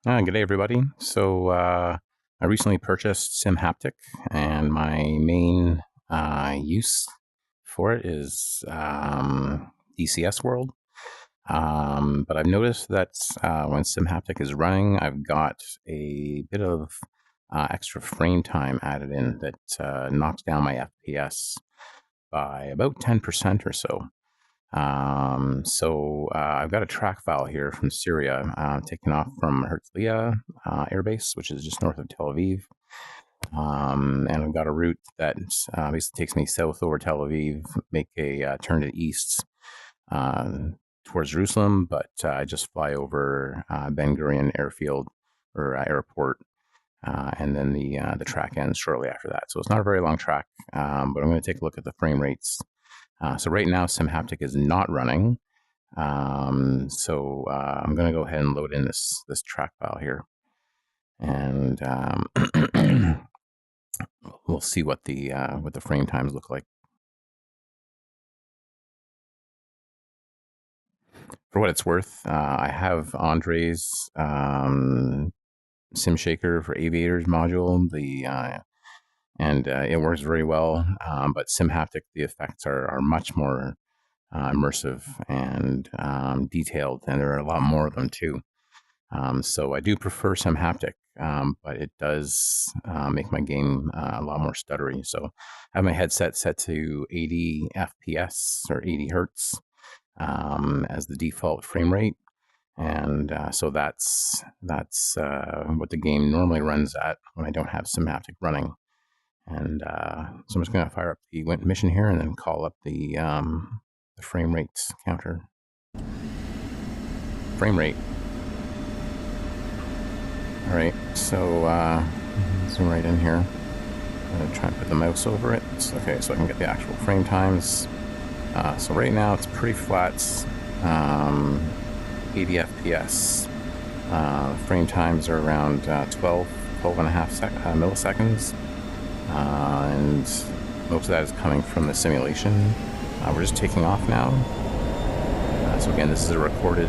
Good day, everybody. I recently purchased SimHaptic, and my main use for it is DCS World. But I've noticed that when SimHaptic is running, I've got a bit of extra frame time added in that knocks down my FPS by about 10% or so. I've got a track file here from Syria, taken off from Herzliya Air Base, which is just north of Tel Aviv. And I've got a route that basically takes me south over Tel Aviv, make a turn to east towards Jerusalem, but I just fly over Ben Gurion Airfield or airport, and then the track ends shortly after that. So it's not a very long track, but I'm going to take a look at the frame rates. So right now, SimHaptic is not running. I'm going to go ahead and load in this track file here, and we'll see what the frame times look like. For what it's worth, I have Andre's SimShaker for Aviators module. And it works very well. But SimHaptic, the effects are much more immersive and detailed, and there are a lot more of them too. So I do prefer SimHaptic, but it does make my game a lot more stuttery. So I have my headset set to 80 FPS or 80 hertz as the default frame rate. And so that's what the game normally runs at when I don't have SimHaptic running. And so I'm just going to fire up the mission here and then call up the frame rates counter. Frame rate. All right, so zoom right in here. I'm going to try and put the mouse over it. Okay, so I can get the actual frame times. So right now it's pretty flat, 80 FPS. Frame times are around 12 and a half milliseconds. And most of that is coming from the simulation. We're just taking off now. So again, this is a recorded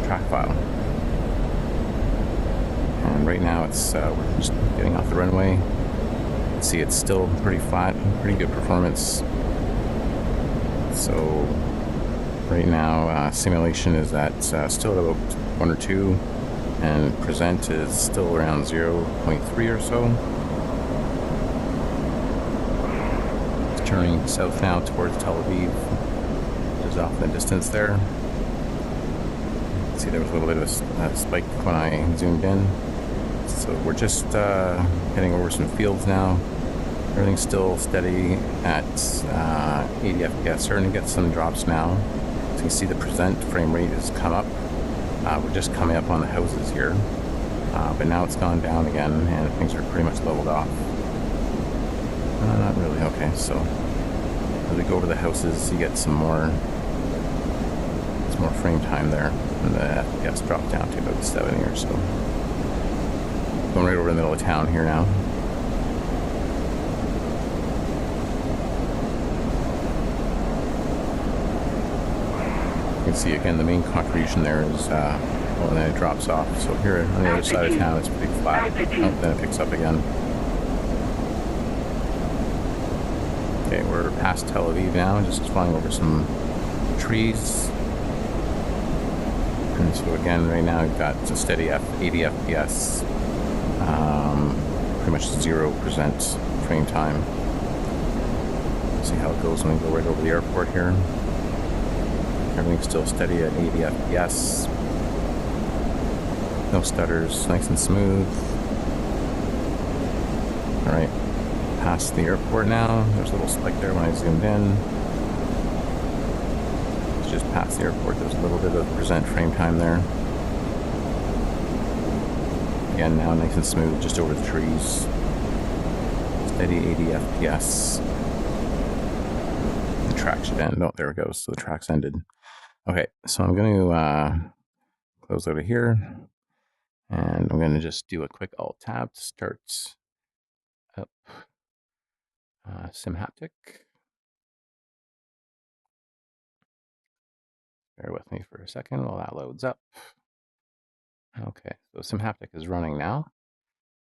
track file. And right now it's we're just getting off the runway. You can see it's still pretty flat, pretty good performance. So right now simulation is at still at about 1 or 2, and present is still around 0.3 or so. It's turning south now towards Tel Aviv, just off in the distance there. See, there was a little bit of a spike when I zoomed in. So we're just heading over some fields now. Everything's still steady at 80 FPS. Starting to get some drops now. So you can see the present frame rate has come up. We're just coming up on the houses here. But now it's gone down again and things are pretty much leveled off. Not really. Okay, so as we go over the houses, you get some more frame time there, and the FPS dropped down to about 70 or so. Going right over the middle of town here now. You can see again the main contribution there is well, and then it drops off. So here on the other side of town it's pretty flat. Oh, then it picks up again. Okay, we're past Tel Aviv now, just flying over some trees. And so again, right now we've got a steady 80 FPS, pretty much 0% frame time. See how it goes when we go right over the airport here. Everything's still steady at 80 FPS. No stutters, nice and smooth. All right, past the airport now. There's a little spike there when I zoomed in. Just past the airport, there's a little bit of present frame time there. Again, now nice and smooth, just over the trees. Steady 80 FPS. The track should end. Oh, there it goes. So the track's ended. Okay, so I'm going to close out of here, and I'm going to just do a quick Alt-Tab to start up SimHaptic. Bear with me for a second while that loads up. Okay, so SimHaptic is running now.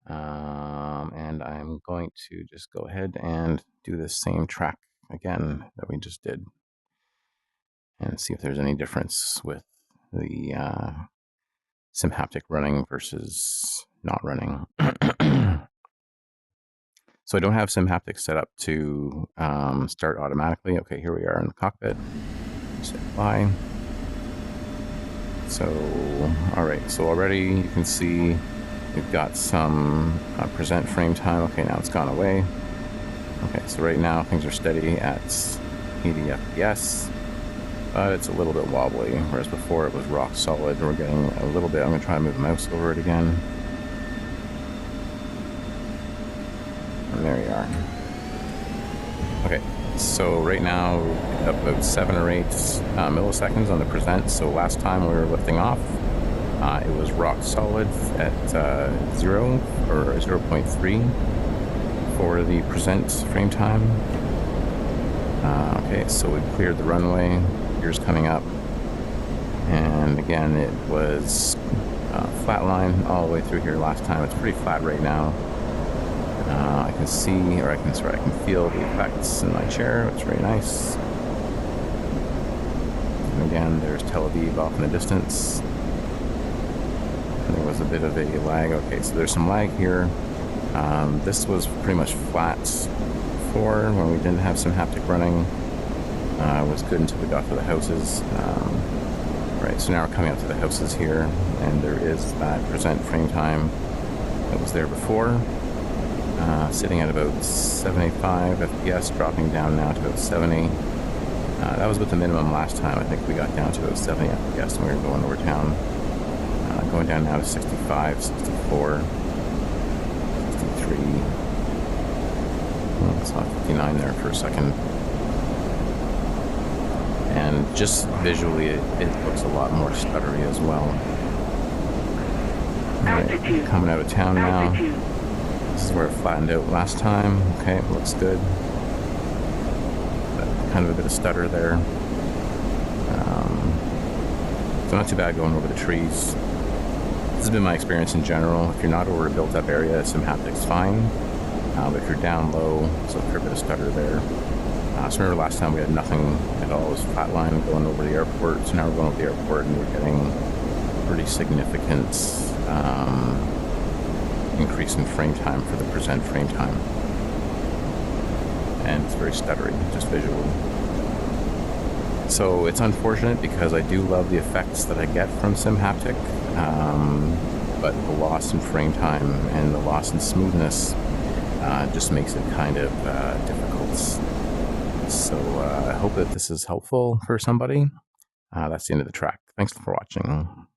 And I'm going to just go ahead and do the same track again that we just did and see if there's any difference with the SimHaptic running versus not running. So I don't have SimHaptic set up to start automatically. Okay, here we are in the cockpit. Just apply. So, all right, so already you can see we've got some present frame time. Okay, now it's gone away. Okay, so right now things are steady at 80 FPS, but it's a little bit wobbly, whereas before it was rock solid. We're getting a little bit, I'm gonna try to move the mouse over it again. And there you are. Okay, so right now we're up about 7 or 8 milliseconds on the present. So last time we were lifting off, it was rock solid at 0 or 0.3 for the present frame time. Okay, so we cleared the runway, gears coming up, and again it was flatline all the way through here last time. It's pretty flat right now. I can see, or I can feel the effects in my chair. It's very nice. And again, there's Tel Aviv off in the distance. And there was a bit of a lag. Okay, so there's some lag here. This was pretty much flat before when we didn't have SimHaptic running. It was good until we got to the houses. Right, so now we're coming up to the houses here, and there is that present frame time that was there before. Sitting at about 75 FPS, dropping down now to about 70. That was with the minimum last time. I think we got down to about 70 FPS when we were going over town. Going down now to 65, 64, 63. Oh, I saw 59 there for a second. And just visually, it looks a lot more stuttery as well. Right, coming out of town now. This is where it flattened out last time. Okay, it looks good. But kind of a bit of stutter there. So not too bad going over the trees. This has been my experience in general. If you're not over a built-up area, SimHaptic's fine. But if you're down low, so a fair bit of stutter there. So remember last time we had nothing at all. It was flatline going over the airport. So now we're going over the airport and we're getting pretty significant increase in frame time for the present frame time. And it's very stuttery, just visually. So it's unfortunate because I do love the effects that I get from SimHaptic, but the loss in frame time and the loss in smoothness just makes it kind of difficult. So I hope that this is helpful for somebody. That's the end of the track. Thanks for watching.